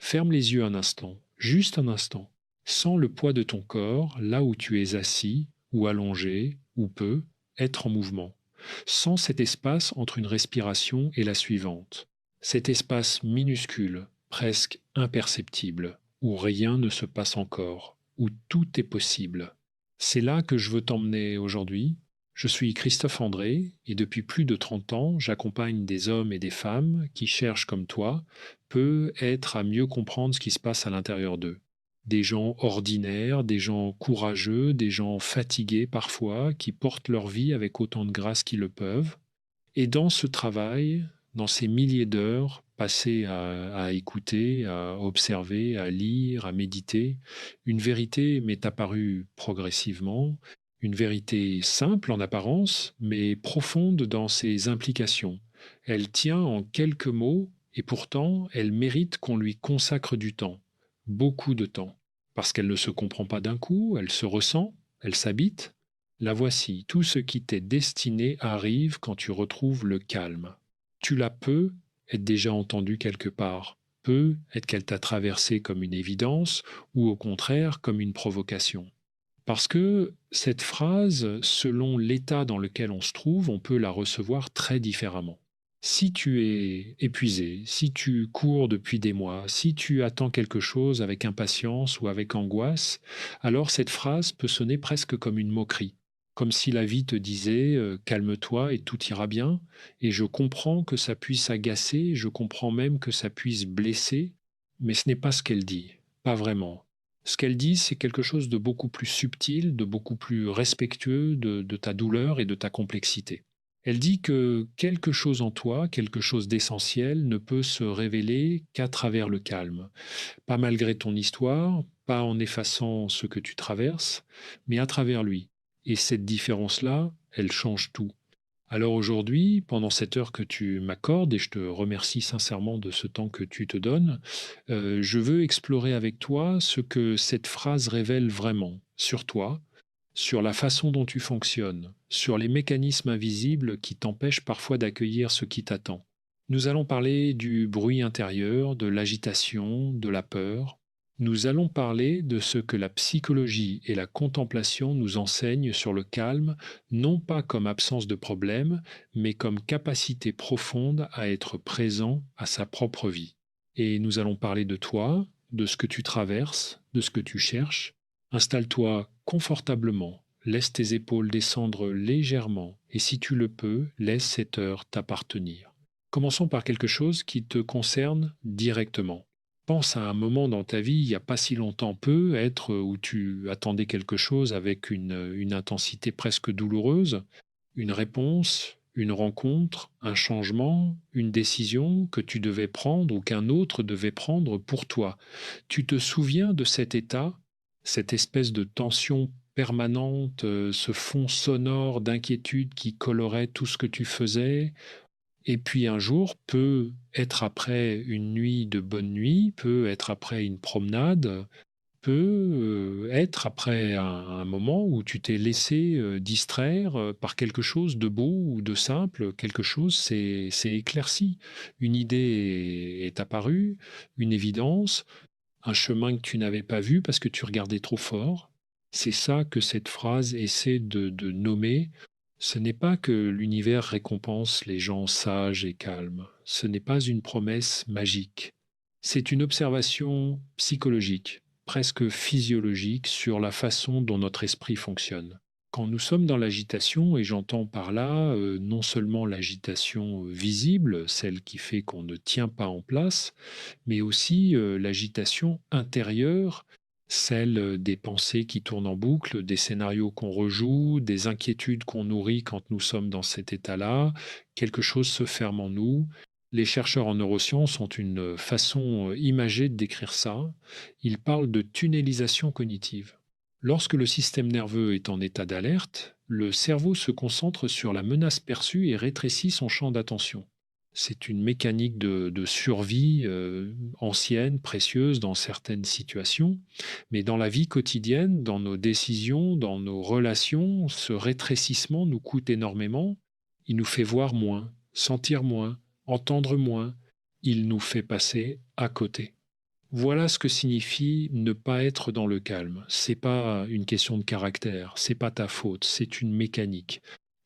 Ferme les yeux un instant, juste un instant. Sens le poids de ton corps là où tu es assis ou allongé ou peut être en mouvement. Sens cet espace entre une respiration et la suivante. Cet espace minuscule, presque imperceptible, où rien ne se passe encore, où tout est possible. C'est là que je veux t'emmener aujourd'hui. Je suis Christophe André et depuis plus de 30 ans, j'accompagne des hommes et des femmes qui cherchent comme toi peut être à mieux comprendre ce qui se passe à l'intérieur d'eux. Des gens ordinaires, des gens courageux, des gens fatigués parfois, qui portent leur vie avec autant de grâce qu'ils le peuvent. Et dans ce travail, dans ces milliers d'heures passées à écouter, à observer, à lire, à méditer, une vérité m'est apparue progressivement, une vérité simple en apparence, mais profonde dans ses implications. Elle tient en quelques mots et pourtant elle mérite qu'on lui consacre du temps, beaucoup de temps, parce qu'elle ne se comprend pas d'un coup, elle se ressent, elle s'habite, la voici, tout ce qui t'est destiné arrive quand tu retrouves le calme. Tu la peux être déjà entendu quelque part, peut être qu'elle t'a traversé comme une évidence ou au contraire comme une provocation. Parce que cette phrase, selon l'état dans lequel on se trouve, on peut la recevoir très différemment. Si tu es épuisé, si tu cours depuis des mois, si tu attends quelque chose avec impatience ou avec angoisse, alors cette phrase peut sonner presque comme une moquerie, comme si la vie te disait calme-toi et tout ira bien. Et je comprends que ça puisse agacer, je comprends même que ça puisse blesser, mais ce n'est pas ce qu'elle dit, pas vraiment. Ce qu'elle dit, c'est quelque chose de beaucoup plus subtil, de beaucoup plus respectueux de ta douleur et de ta complexité. Elle dit que quelque chose en toi, quelque chose d'essentiel, ne peut se révéler qu'à travers le calme. Pas malgré ton histoire, pas en effaçant ce que tu traverses, mais à travers lui. Et cette différence-là, elle change tout. Alors aujourd'hui, pendant cette heure que tu m'accordes, et je te remercie sincèrement de ce temps que tu te donnes, je veux explorer avec toi ce que cette phrase révèle vraiment sur toi, sur la façon dont tu fonctionnes, sur les mécanismes invisibles qui t'empêchent parfois d'accueillir ce qui t'attend. Nous allons parler du bruit intérieur, de l'agitation, de la peur. Nous allons parler de ce que la psychologie et la contemplation nous enseignent sur le calme, non pas comme absence de problème, mais comme capacité profonde à être présent à sa propre vie. Et nous allons parler de toi, de ce que tu traverses, de ce que tu cherches. Installe-toi confortablement, laisse tes épaules descendre légèrement et si tu le peux, laisse cette heure t'appartenir. Commençons par quelque chose qui te concerne directement. Pense à un moment dans ta vie, il n'y a pas si longtemps peu, être où tu attendais quelque chose avec une intensité presque douloureuse, une réponse, une rencontre, un changement, une décision que tu devais prendre ou qu'un autre devait prendre pour toi. Tu te souviens de cet état, cette espèce de tension permanente, ce fond sonore d'inquiétude qui colorait tout ce que tu faisais, et puis un jour peut être après une nuit de bonne nuit, peut être après une promenade, peut, être après un moment où tu t'es laissé, distraire, par quelque chose de beau ou de simple, quelque chose s'est éclairci. Une idée est apparue, une évidence, un chemin que tu n'avais pas vu parce que tu regardais trop fort. C'est ça que cette phrase essaie de nommer. Ce n'est pas que l'univers récompense les gens sages et calmes. Ce n'est pas une promesse magique. C'est une observation psychologique, presque physiologique, sur la façon dont notre esprit fonctionne. Quand nous sommes dans l'agitation, et j'entends par là non seulement l'agitation visible, celle qui fait qu'on ne tient pas en place, mais aussi l'agitation intérieure, celle des pensées qui tournent en boucle, des scénarios qu'on rejoue, des inquiétudes qu'on nourrit quand nous sommes dans cet état-là, quelque chose se ferme en nous. Les chercheurs en neurosciences ont une façon imagée de décrire ça. Ils parlent de tunnelisation cognitive. Lorsque le système nerveux est en état d'alerte, le cerveau se concentre sur la menace perçue et rétrécit son champ d'attention. C'est une mécanique de survie ancienne, précieuse dans certaines situations, mais dans la vie quotidienne, dans nos décisions, dans nos relations, ce rétrécissement nous coûte énormément. Il nous fait voir moins, sentir moins, entendre moins. Il nous fait passer à côté. Voilà ce que signifie ne pas être dans le calme. C'est pas une question de caractère, c'est pas ta faute, c'est une mécanique.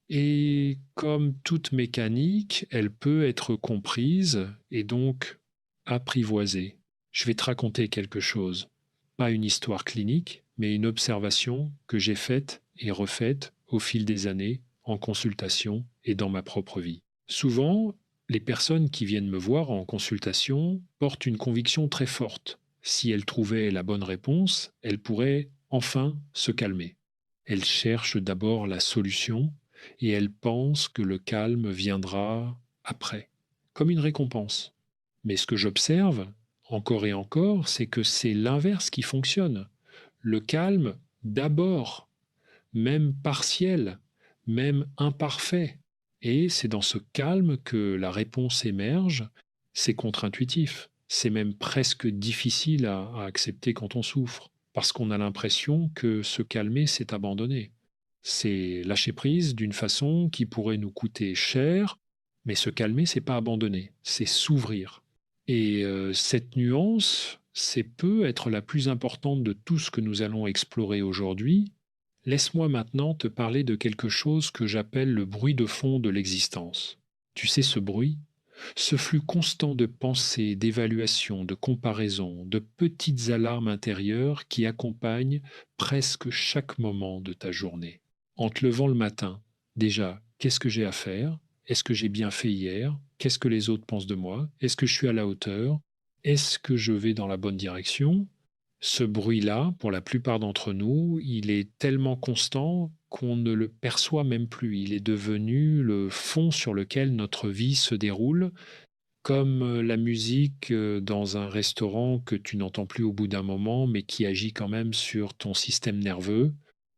Et comme toute mécanique, elle peut être comprise et donc apprivoisée. Je vais te raconter quelque chose. Pas une histoire clinique, mais une observation que j'ai faite et refaite au fil des années, en consultation et dans ma propre vie. Souvent, les personnes qui viennent me voir en consultation portent une conviction très forte. Si elles trouvaient la bonne réponse, elles pourraient enfin se calmer. Elles cherchent d'abord la solution et elles pensent que le calme viendra après, comme une récompense. Mais ce que j'observe, encore et encore, c'est que c'est l'inverse qui fonctionne. Le calme, d'abord, même partiel, même imparfait. Et c'est dans ce calme que la réponse émerge. C'est contre-intuitif. C'est même presque difficile à accepter quand on souffre, parce qu'on a l'impression que se calmer, c'est abandonner. C'est lâcher prise d'une façon qui pourrait nous coûter cher, mais se calmer, c'est pas abandonner, c'est s'ouvrir. Et cette nuance, c'est peut être la plus importante de tout ce que nous allons explorer aujourd'hui. Laisse-moi maintenant te parler de quelque chose que j'appelle le bruit de fond de l'existence. Tu sais, ce bruit, ce flux constant de pensées, d'évaluations, de comparaisons, de petites alarmes intérieures qui accompagnent presque chaque moment de ta journée. En te levant le matin, déjà, qu'est-ce que j'ai à faire? Est-ce que j'ai bien fait hier? Qu'est-ce que les autres pensent de moi? Est-ce que je suis à la hauteur? Est-ce que je vais dans la bonne direction? Ce bruit-là, pour la plupart d'entre nous, il est tellement constant qu'on ne le perçoit même plus. Il est devenu le fond sur lequel notre vie se déroule, comme la musique dans un restaurant que tu n'entends plus au bout d'un moment, mais qui agit quand même sur ton système nerveux.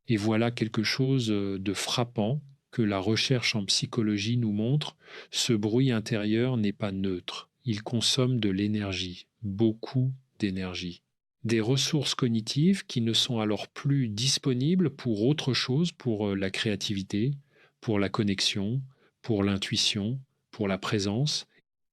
Et voilà quelque chose de frappant que la recherche en psychologie nous montre. Ce bruit intérieur n'est pas neutre. Il consomme de l'énergie, beaucoup d'énergie. Des ressources cognitives qui ne sont alors plus disponibles pour autre chose, pour la créativité, pour la connexion, pour l'intuition, pour la présence.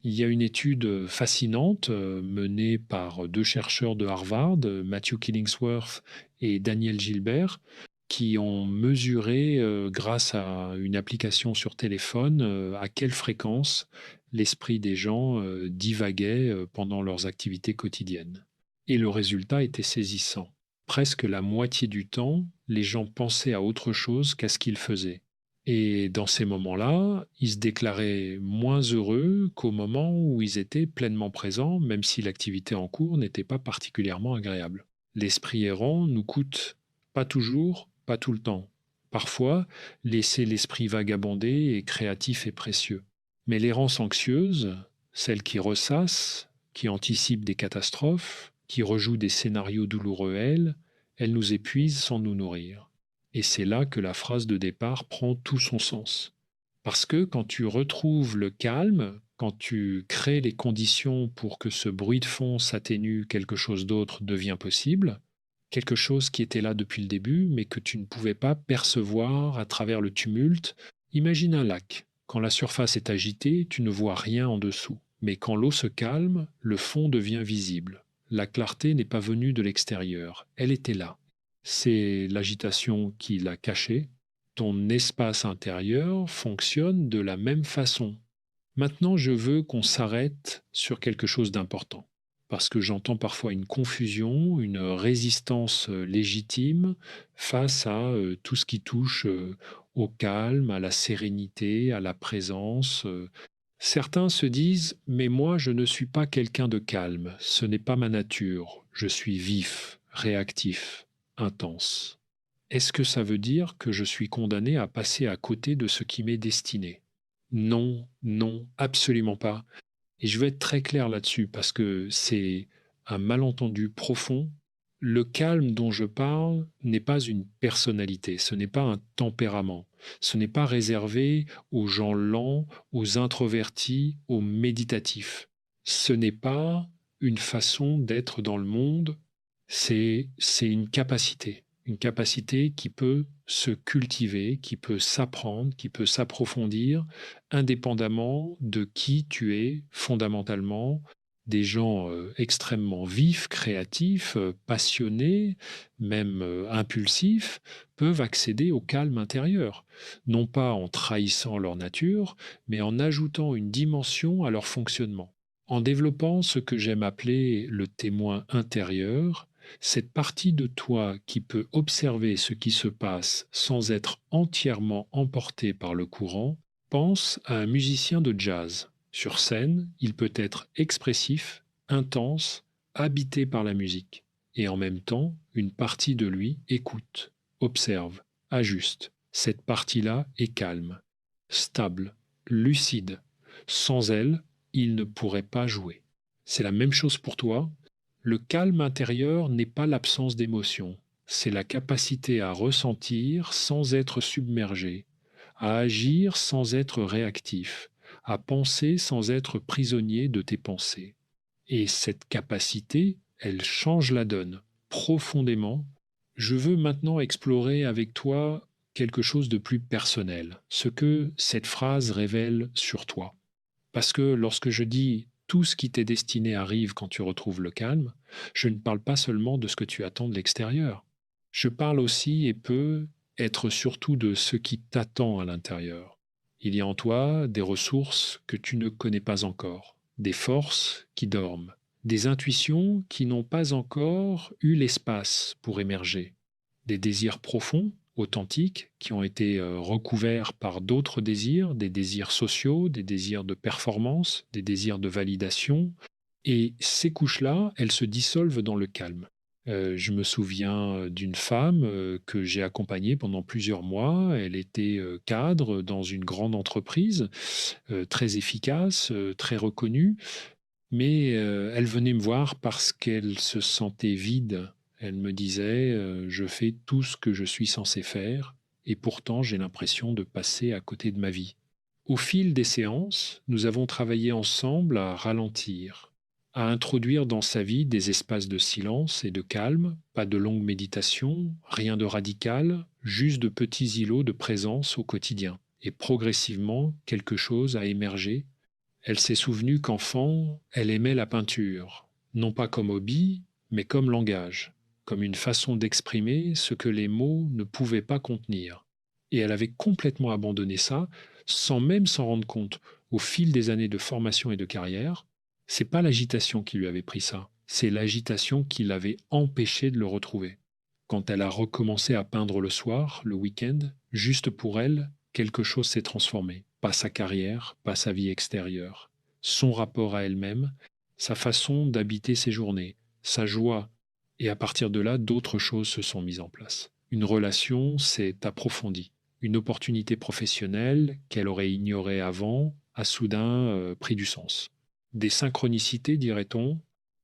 Il y a une étude fascinante menée par deux chercheurs de Harvard, Matthew Killingsworth et Daniel Gilbert, qui ont mesuré, grâce à une application sur téléphone, à quelle fréquence l'esprit des gens divaguait pendant leurs activités quotidiennes. Et le résultat était saisissant. Presque la moitié du temps, les gens pensaient à autre chose qu'à ce qu'ils faisaient. Et dans ces moments-là, ils se déclaraient moins heureux qu'au moment où ils étaient pleinement présents, même si l'activité en cours n'était pas particulièrement agréable. L'esprit errant nous coûte pas toujours, pas tout le temps. Parfois, laisser l'esprit vagabonder est créatif et précieux. Mais l'errance anxieuse, celle qui ressasse, qui anticipe des catastrophes, qui rejoue des scénarios douloureux, elle nous épuise sans nous nourrir. Et c'est là que la phrase de départ prend tout son sens. Parce que quand tu retrouves le calme, quand tu crées les conditions pour que ce bruit de fond s'atténue, quelque chose d'autre devient possible, quelque chose qui était là depuis le début, mais que tu ne pouvais pas percevoir à travers le tumulte. Imagine un lac. Quand la surface est agitée, tu ne vois rien en dessous. Mais quand l'eau se calme, le fond devient visible. La clarté n'est pas venue de l'extérieur, elle était là. C'est l'agitation qui l'a cachée. Ton espace intérieur fonctionne de la même façon. Maintenant, je veux qu'on s'arrête sur quelque chose d'important, parce que j'entends parfois une confusion, une résistance légitime face à tout ce qui touche au calme, à la sérénité, à la présence. Certains se disent, mais moi, je ne suis pas quelqu'un de calme, ce n'est pas ma nature, je suis vif, réactif, intense. Est-ce que ça veut dire que je suis condamné à passer à côté de ce qui m'est destiné? Non, non, absolument pas. Et je vais être très clair là-dessus parce que c'est un malentendu profond. Le calme dont je parle n'est pas une personnalité, ce n'est pas un tempérament, ce n'est pas réservé aux gens lents, aux introvertis, aux méditatifs. Ce n'est pas une façon d'être dans le monde, c'est une capacité qui peut se cultiver, qui peut s'apprendre, qui peut s'approfondir indépendamment de qui tu es fondamentalement, Des gens extrêmement vifs, créatifs, passionnés, même impulsifs, peuvent accéder au calme intérieur, non pas en trahissant leur nature, mais en ajoutant une dimension à leur fonctionnement. En développant ce que j'aime appeler le témoin intérieur, cette partie de toi qui peut observer ce qui se passe sans être entièrement emporté par le courant, pense à un musicien de jazz. Sur scène, il peut être expressif, intense, habité par la musique. Et en même temps, une partie de lui écoute, observe, ajuste. Cette partie-là est calme, stable, lucide. Sans elle, il ne pourrait pas jouer. C'est la même chose pour toi. Le calme intérieur n'est pas l'absence d'émotion, c'est la capacité à ressentir sans être submergé, à agir sans être réactif, à penser sans être prisonnier de tes pensées. Et cette capacité, elle change la donne profondément. Je veux maintenant explorer avec toi quelque chose de plus personnel, ce que cette phrase révèle sur toi. Parce que lorsque je dis tout ce qui t'est destiné arrive quand tu retrouves le calme, je ne parle pas seulement de ce que tu attends de l'extérieur. Je parle aussi et peux être surtout de ce qui t'attend à l'intérieur. Il y a en toi des ressources que tu ne connais pas encore, des forces qui dorment, des intuitions qui n'ont pas encore eu l'espace pour émerger, des désirs profonds, authentiques, qui ont été recouverts par d'autres désirs, des désirs sociaux, des désirs de performance, des désirs de validation. Et ces couches-là, elles se dissolvent dans le calme. Je me souviens d'une femme que j'ai accompagnée pendant plusieurs mois. Elle était cadre dans une grande entreprise, très efficace, très reconnue, mais elle venait me voir parce qu'elle se sentait vide. Elle me disait, je fais tout ce que je suis censé faire et pourtant j'ai l'impression de passer à côté de ma vie. Au fil des séances, nous avons travaillé ensemble à ralentir, à introduire dans sa vie des espaces de silence et de calme, pas de longues méditations, rien de radical, juste de petits îlots de présence au quotidien. Et progressivement, quelque chose a émergé. Elle s'est souvenue qu'enfant, elle aimait la peinture, non pas comme hobby, mais comme langage, comme une façon d'exprimer ce que les mots ne pouvaient pas contenir. Et elle avait complètement abandonné ça, sans même s'en rendre compte. Au fil des années de formation et de carrière, c'est pas l'agitation qui lui avait pris ça, c'est l'agitation qui l'avait empêché de le retrouver. Quand elle a recommencé à peindre le soir, le week-end, juste pour elle, quelque chose s'est transformé. Pas sa carrière, pas sa vie extérieure. Son rapport à elle-même, sa façon d'habiter ses journées, sa joie. Et à partir de là, d'autres choses se sont mises en place. Une relation s'est approfondie. Une opportunité professionnelle qu'elle aurait ignorée avant a soudain pris du sens. Des synchronicités, dirait-on,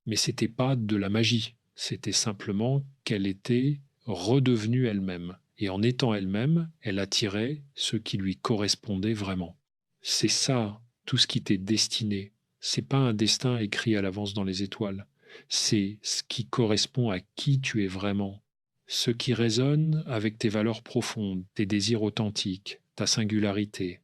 mais c'était pas de la magie. C'était simplement qu'elle était redevenue elle-même. Et en étant elle-même, elle attirait ce qui lui correspondait vraiment. C'est ça, tout ce qui t'est destiné. C'est pas un destin écrit à l'avance dans les étoiles. C'est ce qui correspond à qui tu es vraiment. Ce qui résonne avec tes valeurs profondes, tes désirs authentiques, ta singularité.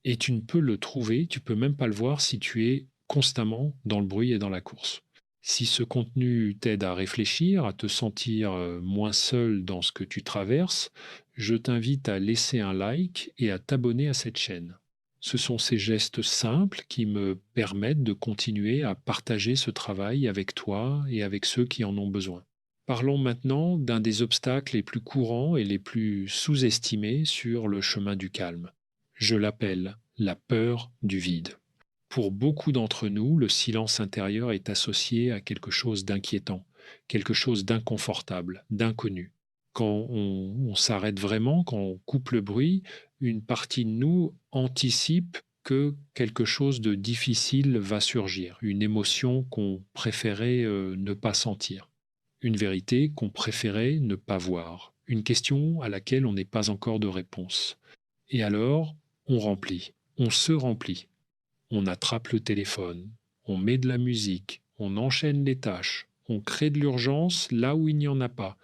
Et tu ne peux le trouver, tu peux même pas le voir si tu es constamment dans le bruit et dans la course. Si ce contenu t'aide à réfléchir, à te sentir moins seul dans ce que tu traverses, je t'invite à laisser un like et à t'abonner à cette chaîne. Ce sont ces gestes simples qui me permettent de continuer à partager ce travail avec toi et avec ceux qui en ont besoin. Parlons maintenant d'un des obstacles les plus courants et les plus sous-estimés sur le chemin du calme. Je l'appelle la peur du vide. Pour beaucoup d'entre nous, le silence intérieur est associé à quelque chose d'inquiétant, quelque chose d'inconfortable, d'inconnu. Quand on s'arrête vraiment, quand on coupe le bruit, une partie de nous anticipe que quelque chose de difficile va surgir, une émotion qu'on préférait ne pas sentir, une vérité qu'on préférait ne pas voir, une question à laquelle on n'est pas encore de réponse. Et alors, on remplit, on se remplit. On attrape le téléphone, on met de la musique, on enchaîne les tâches, on crée de l'urgence là où il n'y en a pas.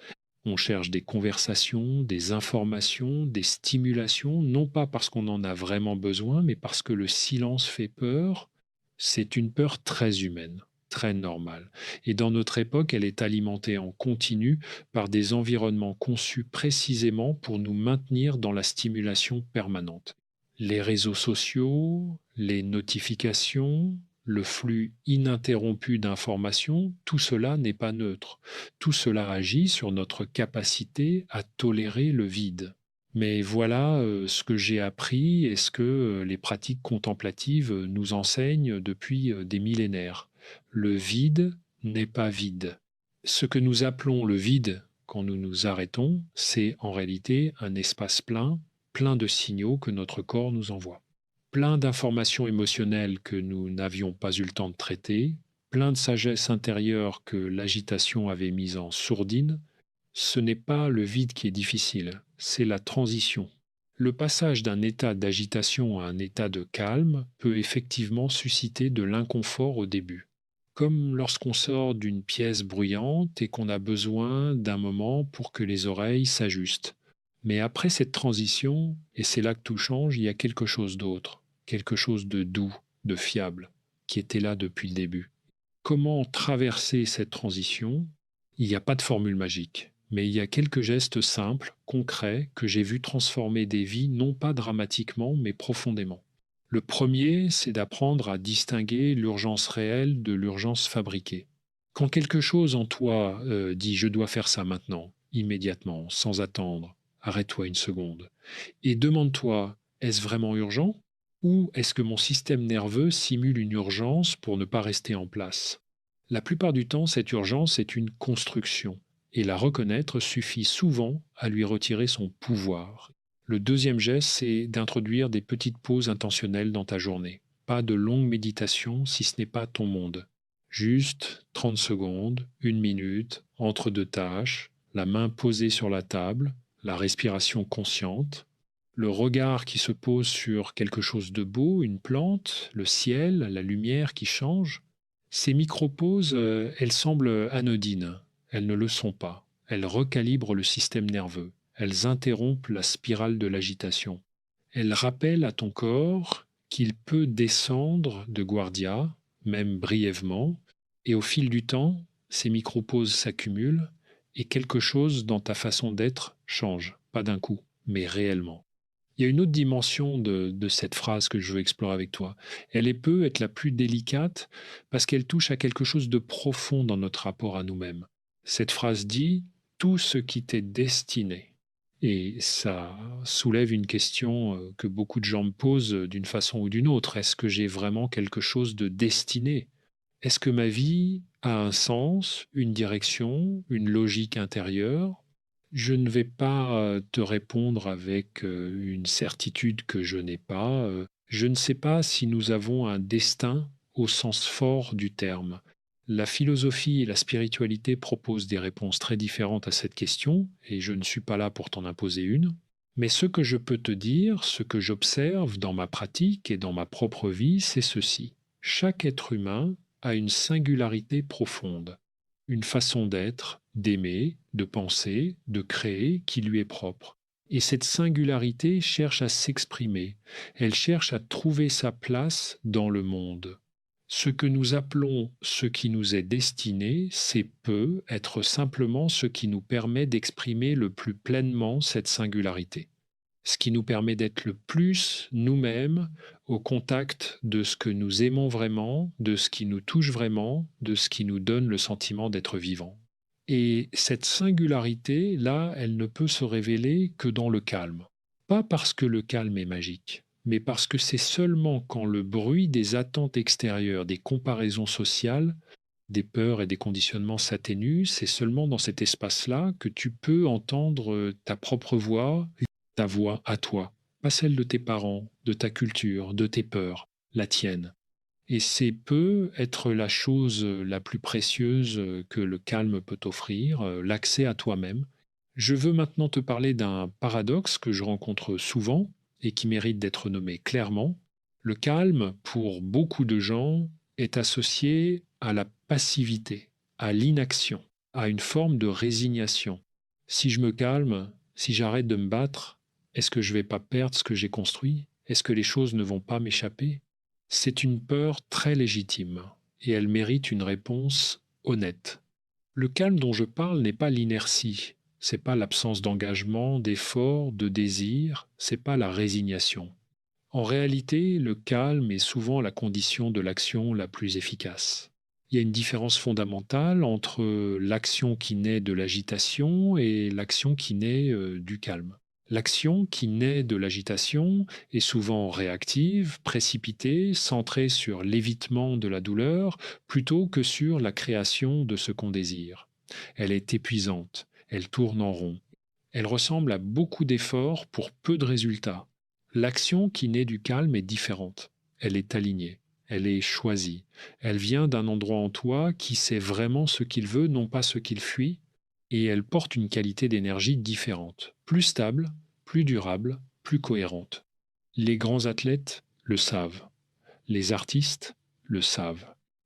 On cherche des conversations, des informations, des stimulations, non pas parce qu'on en a vraiment besoin, mais parce que le silence fait peur. C'est une peur très humaine. très normale. Et dans notre époque, elle est alimentée en continu par des environnements conçus précisément pour nous maintenir dans la stimulation permanente. Les réseaux sociaux, les notifications, le flux ininterrompu d'informations, tout cela n'est pas neutre. Tout cela agit sur notre capacité à tolérer le vide. Mais voilà ce que j'ai appris et ce que les pratiques contemplatives nous enseignent depuis des millénaires. Le vide n'est pas vide. Ce que nous appelons le vide quand nous nous arrêtons, c'est en réalité un espace plein, plein de signaux que notre corps nous envoie. Plein d'informations émotionnelles que nous n'avions pas eu le temps de traiter, plein de sagesse intérieure que l'agitation avait mise en sourdine. Ce n'est pas le vide qui est difficile, c'est la transition. Le passage d'un état d'agitation à un état de calme peut effectivement susciter de l'inconfort au début. Comme lorsqu'on sort d'une pièce bruyante et qu'on a besoin d'un moment pour que les oreilles s'ajustent. Mais après cette transition, et c'est là que tout change, il y a quelque chose d'autre, quelque chose de doux, de fiable, qui était là depuis le début. Comment traverser cette transition? Il n'y a pas de formule magique, mais il y a quelques gestes simples, concrets, que j'ai vus transformer des vies, non pas dramatiquement, mais profondément. Le premier, c'est d'apprendre à distinguer l'urgence réelle de l'urgence fabriquée. Quand quelque chose en toi dit je dois faire ça maintenant, immédiatement, sans attendre, arrête-toi une seconde et demande-toi est-ce vraiment urgent ou est-ce que mon système nerveux simule une urgence pour ne pas rester en place? La plupart du temps, cette urgence est une construction et la reconnaître suffit souvent à lui retirer son pouvoir. Le deuxième geste, c'est d'introduire des petites pauses intentionnelles dans ta journée. Pas de longue méditation si ce n'est pas ton monde. Juste 30 secondes, 1 minute, entre deux tâches, la main posée sur la table, la respiration consciente, le regard qui se pose sur quelque chose de beau, une plante, le ciel, la lumière qui change. Ces micro-pauses, elles semblent anodines. Elles ne le sont pas. Elles recalibrent le système nerveux. Elles interrompent la spirale de l'agitation. Elles rappellent à ton corps qu'il peut descendre de Guardia, même brièvement, et au fil du temps, ces micro-pauses s'accumulent et quelque chose dans ta façon d'être change, pas d'un coup, mais réellement. Il y a une autre dimension de cette phrase que je veux explorer avec toi. Peut être la plus délicate parce qu'elle touche à quelque chose de profond dans notre rapport à nous-mêmes. Cette phrase dit tout ce qui t'est destiné. Et ça soulève une question que beaucoup de gens me posent d'une façon ou d'une autre. Est-ce que j'ai vraiment quelque chose de destiné? Est-ce que ma vie a un sens, une direction, une logique intérieure? Je ne vais pas te répondre avec une certitude que je n'ai pas. Je ne sais pas si nous avons un destin au sens fort du terme. La philosophie et la spiritualité proposent des réponses très différentes à cette question, et je ne suis pas là pour t'en imposer une. Mais ce que je peux te dire, ce que j'observe dans ma pratique et dans ma propre vie, c'est ceci. Chaque être humain a une singularité profonde, une façon d'être, d'aimer, de penser, de créer qui lui est propre. Et cette singularité cherche à s'exprimer, elle cherche à trouver sa place dans le monde. Ce que nous appelons ce qui nous est destiné, c'est peut être simplement ce qui nous permet d'exprimer le plus pleinement cette singularité, ce qui nous permet d'être le plus nous-mêmes au contact de ce que nous aimons vraiment, de ce qui nous touche vraiment, de ce qui nous donne le sentiment d'être vivant. Et cette singularité, là, elle ne peut se révéler que dans le calme. Pas parce que le calme est magique, mais parce que c'est seulement quand le bruit des attentes extérieures, des comparaisons sociales, des peurs et des conditionnements s'atténuent, c'est seulement dans cet espace-là que tu peux entendre ta propre voix, ta voix à toi, pas celle de tes parents, de ta culture, de tes peurs, la tienne. Et c'est peut être la chose la plus précieuse que le calme peut offrir, l'accès à toi-même. Je veux maintenant te parler d'un paradoxe que je rencontre souvent et qui mérite d'être nommé clairement. Le calme, pour beaucoup de gens, est associé à la passivité, à l'inaction, à une forme de résignation. Si je me calme, si j'arrête de me battre, est-ce que je ne vais pas perdre ce que j'ai construit? Est-ce que les choses ne vont pas m'échapper? C'est une peur très légitime et elle mérite une réponse honnête. Le calme dont je parle n'est pas l'inertie, c'est pas l'absence d'engagement, d'effort, de désir, c'est pas la résignation. En réalité, le calme est souvent la condition de l'action la plus efficace. Il y a une différence fondamentale entre l'action qui naît de l'agitation et l'action qui naît du calme. L'action qui naît de l'agitation est souvent réactive, précipitée, centrée sur l'évitement de la douleur plutôt que sur la création de ce qu'on désire. Elle est épuisante, elle tourne en rond, elle ressemble à beaucoup d'efforts pour peu de résultats. L'action qui naît du calme est différente. Elle est alignée, elle est choisie. Elle vient d'un endroit en toi qui sait vraiment ce qu'il veut, non pas ce qu'il fuit, et elle porte une qualité d'énergie différente, plus stable, plus durable, plus cohérente. Les grands athlètes le savent, les artistes le savent,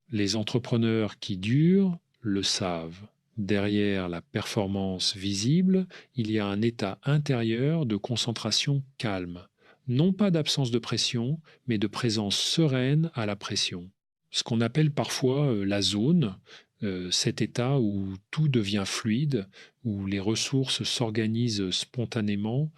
les entrepreneurs qui durent le savent. Derrière la performance visible, il y a un état intérieur de concentration calme. Non pas d'absence de pression, mais de présence sereine à la pression. Ce qu'on appelle parfois la zone, cet état où tout devient fluide, où les ressources s'organisent spontanément,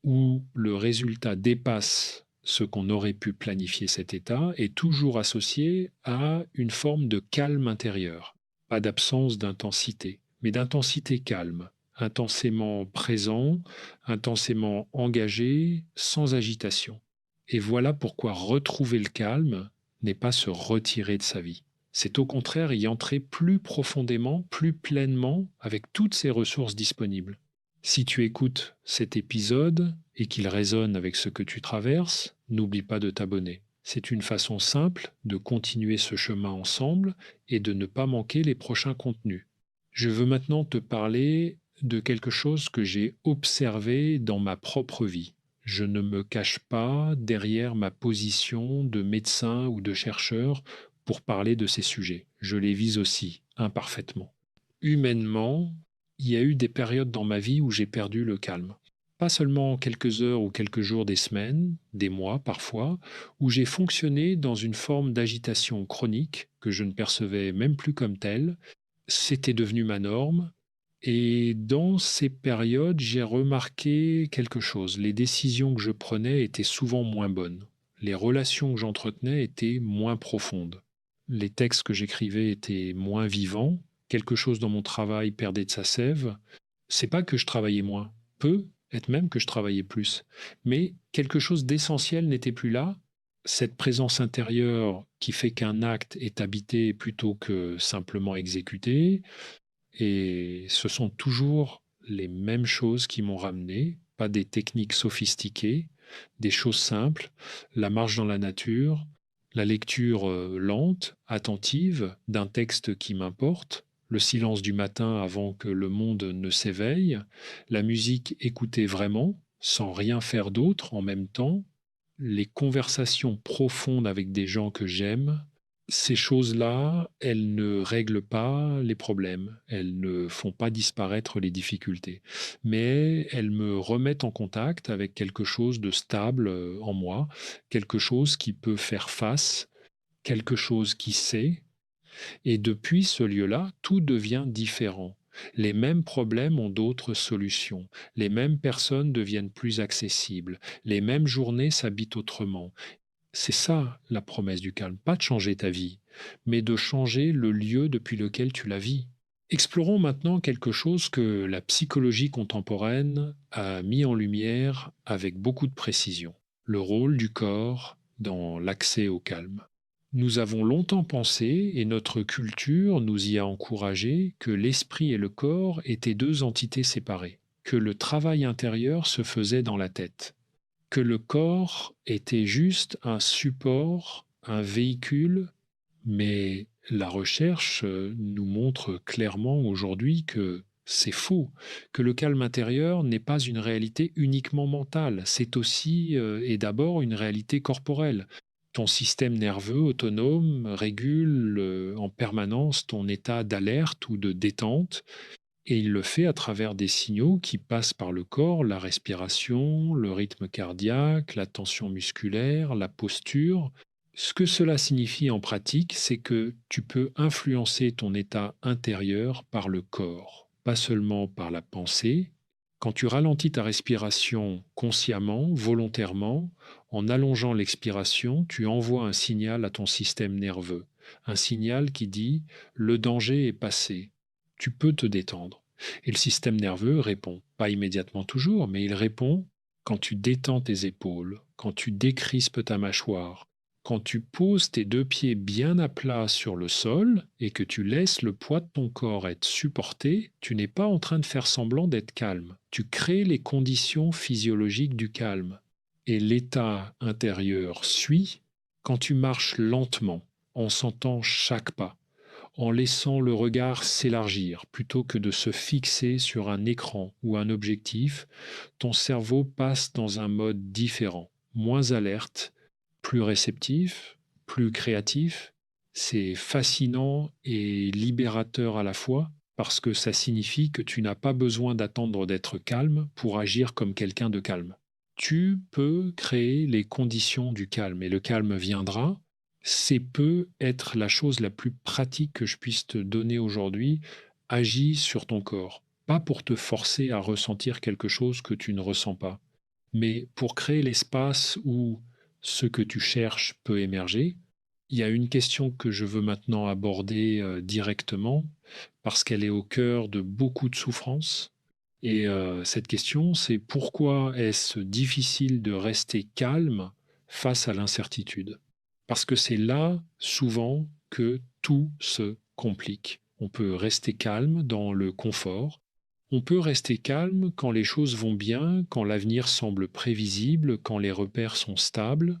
où le résultat dépasse ce qu'on aurait pu planifier cet état, est toujours associé à une forme de calme intérieur. Pas d'absence d'intensité, mais d'intensité calme, intensément présent, intensément engagé, sans agitation. Et voilà pourquoi retrouver le calme n'est pas se retirer de sa vie. C'est au contraire y entrer plus profondément, plus pleinement, avec toutes ses ressources disponibles. Si tu écoutes cet épisode et qu'il résonne avec ce que tu traverses, n'oublie pas de t'abonner. C'est une façon simple de continuer ce chemin ensemble et de ne pas manquer les prochains contenus. Je veux maintenant te parler de quelque chose que j'ai observé dans ma propre vie. Je ne me cache pas derrière ma position de médecin ou de chercheur pour parler de ces sujets. Je les vise aussi, imparfaitement. Humainement, il y a eu des périodes dans ma vie où j'ai perdu le calme. Pas seulement quelques heures ou quelques jours, des semaines, des mois parfois, où j'ai fonctionné dans une forme d'agitation chronique que je ne percevais même plus comme telle. C'était devenu ma norme. Et dans ces périodes, j'ai remarqué quelque chose. Les décisions que je prenais étaient souvent moins bonnes. Les relations que j'entretenais étaient moins profondes. Les textes que j'écrivais étaient moins vivants. Quelque chose dans mon travail perdait de sa sève. C'est pas que je travaillais moins, peut-être même que je travaillais plus, mais quelque chose d'essentiel n'était plus là. Cette présence intérieure qui fait qu'un acte est habité plutôt que simplement exécuté, et ce sont toujours les mêmes choses qui m'ont ramené, pas des techniques sophistiquées, des choses simples, la marche dans la nature, la lecture lente, attentive d'un texte qui m'importe, le silence du matin avant que le monde ne s'éveille, la musique écoutée vraiment, sans rien faire d'autre en même temps, les conversations profondes avec des gens que j'aime. Ces choses-là, elles ne règlent pas les problèmes, elles ne font pas disparaître les difficultés, mais elles me remettent en contact avec quelque chose de stable en moi, quelque chose qui peut faire face, quelque chose qui sait, et depuis ce lieu-là, tout devient différent. Les mêmes problèmes ont d'autres solutions, les mêmes personnes deviennent plus accessibles, les mêmes journées s'habitent autrement. C'est ça la promesse du calme, pas de changer ta vie, mais de changer le lieu depuis lequel tu la vis. Explorons maintenant quelque chose que la psychologie contemporaine a mis en lumière avec beaucoup de précision, le rôle du corps dans l'accès au calme. Nous avons longtemps pensé, et notre culture nous y a encouragé, que l'esprit et le corps étaient deux entités séparées, que le travail intérieur se faisait dans la tête, que le corps était juste un support, un véhicule, mais la recherche nous montre clairement aujourd'hui que c'est faux, que le calme intérieur n'est pas une réalité uniquement mentale, c'est aussi et d'abord une réalité corporelle. Ton système nerveux autonome régule en permanence ton état d'alerte ou de détente, et il le fait à travers des signaux qui passent par le corps, la respiration, le rythme cardiaque, la tension musculaire, la posture. Ce que cela signifie en pratique, c'est que tu peux influencer ton état intérieur par le corps, pas seulement par la pensée. Quand tu ralentis ta respiration consciemment, volontairement, en allongeant l'expiration, tu envoies un signal à ton système nerveux, un signal qui dit ⁇ le danger est passé, tu peux te détendre ⁇ Et le système nerveux répond, pas immédiatement toujours, mais il répond quand tu détends tes épaules, quand tu décrispes ta mâchoire, quand tu poses tes deux pieds bien à plat sur le sol et que tu laisses le poids de ton corps être supporté, tu n'es pas en train de faire semblant d'être calme. Tu crées les conditions physiologiques du calme. Et l'état intérieur suit quand tu marches lentement, en sentant chaque pas, en laissant le regard s'élargir plutôt que de se fixer sur un écran ou un objectif. Ton cerveau passe dans un mode différent, moins alerte, plus réceptif, plus créatif. C'est fascinant et libérateur à la fois parce que ça signifie que tu n'as pas besoin d'attendre d'être calme pour agir comme quelqu'un de calme. Tu peux créer les conditions du calme et le calme viendra. C'est peut être la chose la plus pratique que je puisse te donner aujourd'hui. Agis sur ton corps, pas pour te forcer à ressentir quelque chose que tu ne ressens pas, mais pour créer l'espace où ce que tu cherches peut émerger. Il y a une question que je veux maintenant aborder directement parce qu'elle est au cœur de beaucoup de souffrances. Et cette question, c'est pourquoi est-ce difficile de rester calme face à l'incertitude? Parce que c'est là, souvent, que tout se complique. On peut rester calme dans le confort, on peut rester calme quand les choses vont bien, quand l'avenir semble prévisible, quand les repères sont stables,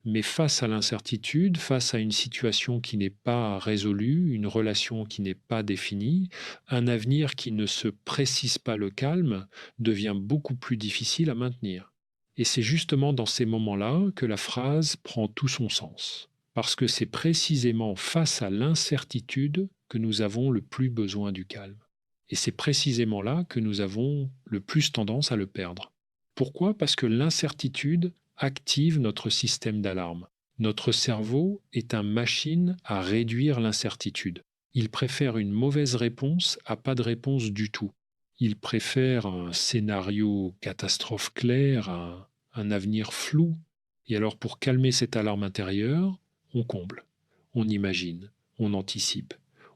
mais face à l'incertitude, face à une situation qui n'est pas résolue, une relation qui n'est pas définie, un avenir qui ne se précise pas le calme devient beaucoup plus difficile à maintenir. Et c'est justement dans ces moments-là que la phrase prend tout son sens. Parce que c'est précisément face à l'incertitude que nous avons le plus besoin du calme. Et c'est précisément là que nous avons le plus tendance à le perdre. Pourquoi? Parce que l'incertitude active notre système d'alarme. Notre cerveau est une machine à réduire l'incertitude. Il préfère une mauvaise réponse à pas de réponse du tout. Il préfère un scénario catastrophe clair à un avenir flou. Et alors pour calmer cette alarme intérieure, on comble, on imagine, on anticipe,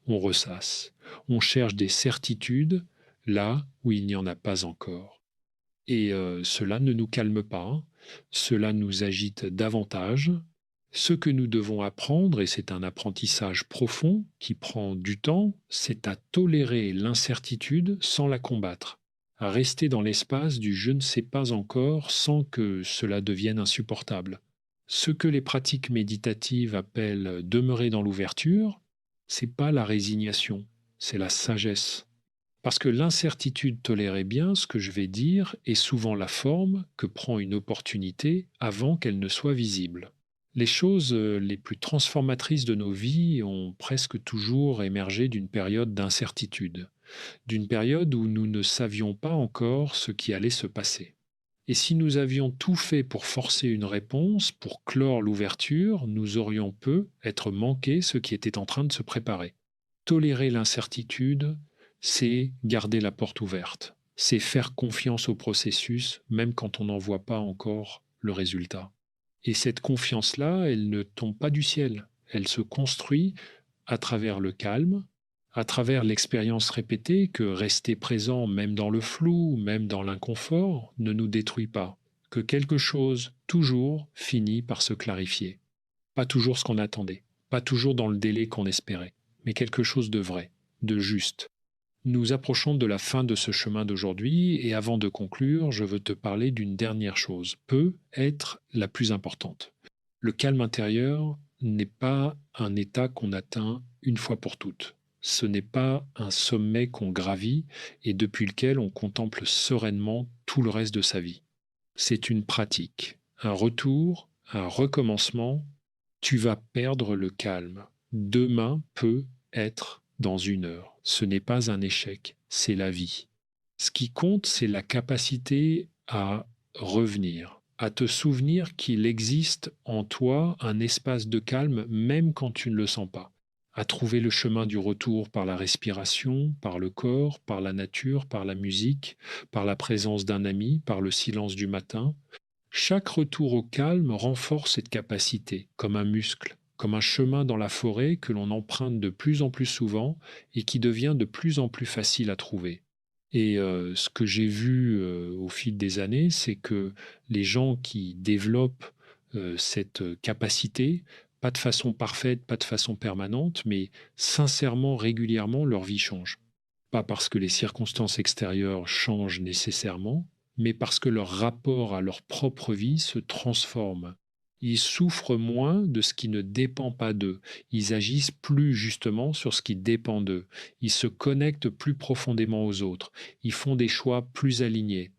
on ressasse, on cherche des certitudes là où il n'y en a pas encore. Et cela ne nous calme pas, cela nous agite davantage. Ce que nous devons apprendre, et c'est un apprentissage profond qui prend du temps, c'est à tolérer l'incertitude sans la combattre, à rester dans l'espace du je ne sais pas encore sans que cela devienne insupportable. Ce que les pratiques méditatives appellent demeurer dans l'ouverture, c'est pas la résignation, c'est la sagesse. Parce que l'incertitude, tolérez bien, ce que je vais dire, est souvent la forme que prend une opportunité avant qu'elle ne soit visible. Les choses les plus transformatrices de nos vies ont presque toujours émergé d'une période d'incertitude, d'une période où nous ne savions pas encore ce qui allait se passer. Et si nous avions tout fait pour forcer une réponse, pour clore l'ouverture, nous aurions peu être manqué ce qui était en train de se préparer. Tolérer l'incertitude, c'est garder la porte ouverte, c'est faire confiance au processus même quand on n'en voit pas encore le résultat. Et cette confiance-là, elle ne tombe pas du ciel, elle se construit à travers le calme, à travers l'expérience répétée que rester présent même dans le flou, même dans l'inconfort, ne nous détruit pas, que quelque chose toujours finit par se clarifier. Pas toujours ce qu'on attendait, pas toujours dans le délai qu'on espérait, mais quelque chose de vrai, de juste. Nous approchons de la fin de ce chemin d'aujourd'hui et avant de conclure, je veux te parler d'une dernière chose, peut être la plus importante. Le calme intérieur n'est pas un état qu'on atteint une fois pour toutes. Ce n'est pas un sommet qu'on gravit et depuis lequel on contemple sereinement tout le reste de sa vie. C'est une pratique, un retour, un recommencement. Tu vas perdre le calme. Demain peut être dans une heure. Ce n'est pas un échec, c'est la vie. Ce qui compte, c'est la capacité à revenir, à te souvenir qu'il existe en toi un espace de calme même quand tu ne le sens pas, à trouver le chemin du retour par la respiration, par le corps, par la nature, par la musique, par la présence d'un ami, par le silence du matin. Chaque retour au calme renforce cette capacité, comme un muscle, comme un chemin dans la forêt que l'on emprunte de plus en plus souvent et qui devient de plus en plus facile à trouver. Et ce que j'ai vu au fil des années, c'est que les gens qui développent cette capacité, pas de façon parfaite, pas de façon permanente, mais sincèrement, régulièrement, leur vie change. Pas parce que les circonstances extérieures changent nécessairement, mais parce que leur rapport à leur propre vie se transforme. Ils souffrent moins de ce qui ne dépend pas d'eux. Ils agissent plus justement sur ce qui dépend d'eux. Ils se connectent plus profondément aux autres. Ils font des choix plus alignés.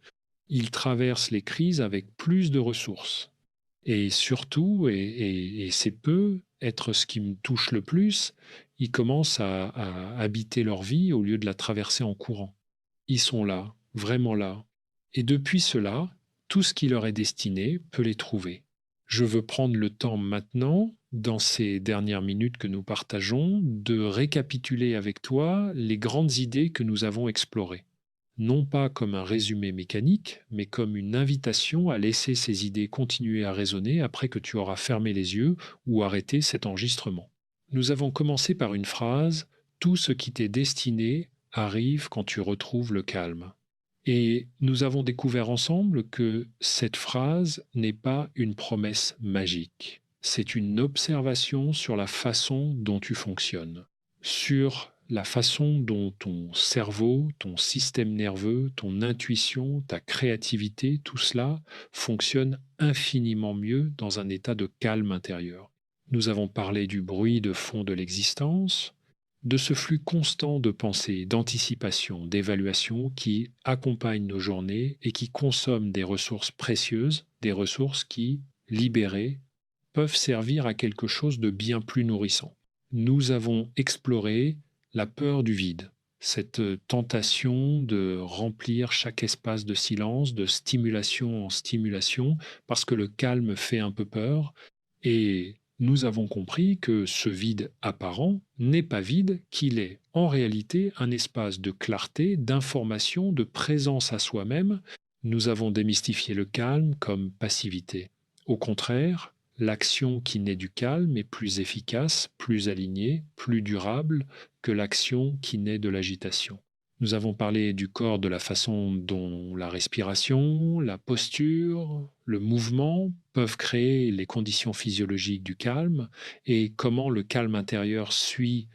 Ils traversent les crises avec plus de ressources. Et surtout, et c'est peu, être ce qui me touche le plus, ils commencent à habiter leur vie au lieu de la traverser en courant. Ils sont là, vraiment là. Et depuis cela, tout ce qui leur est destiné peut les trouver. Je veux prendre le temps maintenant, dans ces dernières minutes que nous partageons, de récapituler avec toi les grandes idées que nous avons explorées. Non pas comme un résumé mécanique, mais comme une invitation à laisser ces idées continuer à résonner après que tu auras fermé les yeux ou arrêté cet enregistrement. Nous avons commencé par une phrase: tout ce qui t'est destiné arrive quand tu retrouves le calme. Et nous avons découvert ensemble que cette phrase n'est pas une promesse magique. C'est une observation sur la façon dont tu fonctionnes, sur la façon dont ton cerveau, ton système nerveux, ton intuition, ta créativité, tout cela fonctionne infiniment mieux dans un état de calme intérieur. Nous avons parlé du bruit de fond de l'existence, de ce flux constant de pensée, d'anticipation, d'évaluation qui accompagne nos journées et qui consomme des ressources précieuses, des ressources qui, libérées, peuvent servir à quelque chose de bien plus nourrissant. Nous avons exploré la peur du vide, cette tentation de remplir chaque espace de silence, de stimulation en stimulation, parce que le calme fait un peu peur, et nous avons compris que ce vide apparent n'est pas vide, qu'il est en réalité un espace de clarté, d'information, de présence à soi-même. Nous avons démystifié le calme comme passivité. Au contraire, l'action qui naît du calme est plus efficace, plus alignée, plus durable que l'action qui naît de l'agitation. Nous avons parlé du corps de la façon dont la respiration, la posture, le mouvement peuvent créer les conditions physiologiques du calme et comment le calme intérieur suit.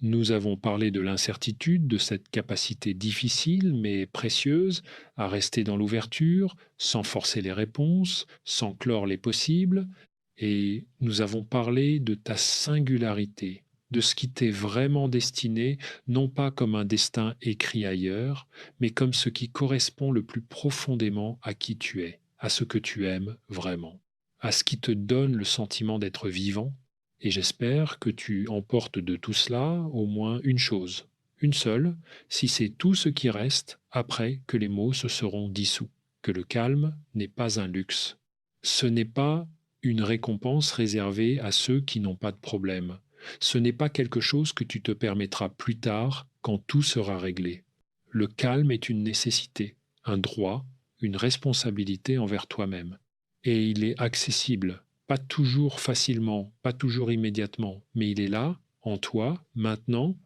Nous avons parlé de l'incertitude, de cette capacité difficile mais précieuse à rester dans l'ouverture, sans forcer les réponses, sans clore les possibles, et nous avons parlé de ta singularité, de ce qui t'est vraiment destiné, non pas comme un destin écrit ailleurs, mais comme ce qui correspond le plus profondément à qui tu es, à ce que tu aimes vraiment, à ce qui te donne le sentiment d'être vivant. Et j'espère que tu emportes de tout cela au moins une chose, une seule, si c'est tout ce qui reste après que les mots se seront dissous, que le calme n'est pas un luxe. Ce n'est pas une récompense réservée à ceux qui n'ont pas de problème. Ce n'est pas quelque chose que tu te permettras plus tard quand tout sera réglé. Le calme est une nécessité, un droit, une responsabilité envers toi-même. Et il est accessible, pas toujours facilement, pas toujours immédiatement, mais il est là, en toi, maintenant.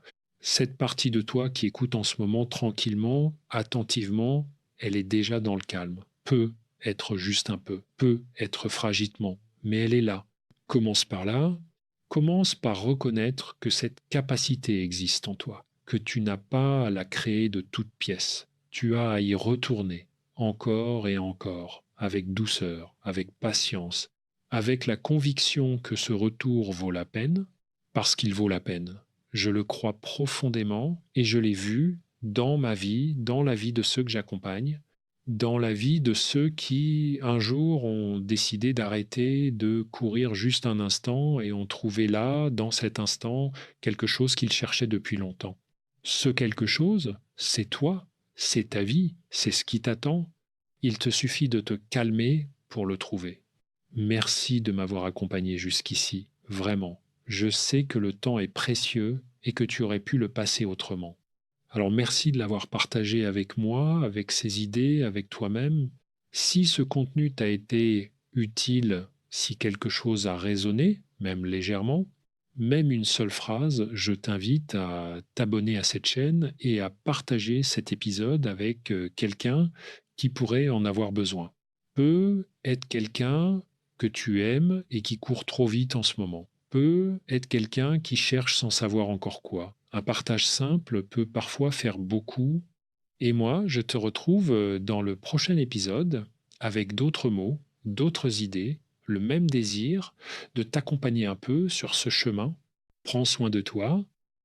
Cette partie de toi qui écoute en ce moment tranquillement, attentivement, elle est déjà dans le calme. Peut être juste un peu, peut être fragilement, mais elle est là. Commence par là, commence par reconnaître que cette capacité existe en toi, que tu n'as pas à la créer de toutes pièces. Tu as à y retourner encore et encore, avec douceur, avec patience, avec la conviction que ce retour vaut la peine, parce qu'il vaut la peine. Je le crois profondément et je l'ai vu dans ma vie, dans la vie de ceux que j'accompagne, dans la vie de ceux qui, un jour, ont décidé d'arrêter de courir juste un instant et ont trouvé là, dans cet instant, quelque chose qu'ils cherchaient depuis longtemps. Ce quelque chose, c'est toi, c'est ta vie, c'est ce qui t'attend. Il te suffit de te calmer pour le trouver. Merci de m'avoir accompagné jusqu'ici, vraiment. Je sais que le temps est précieux et que tu aurais pu le passer autrement. Alors merci de l'avoir partagé avec moi, avec ces idées, avec toi-même. Si ce contenu t'a été utile, si quelque chose a résonné, même légèrement, même une seule phrase, je t'invite à t'abonner à cette chaîne et à partager cet épisode avec quelqu'un qui pourrait en avoir besoin. Peut être quelqu'un que tu aimes et qui court trop vite en ce moment. Peut être quelqu'un qui cherche sans savoir encore quoi. Un partage simple peut parfois faire beaucoup. Et moi, je te retrouve dans le prochain épisode avec d'autres mots, d'autres idées, le même désir de t'accompagner un peu sur ce chemin. Prends soin de toi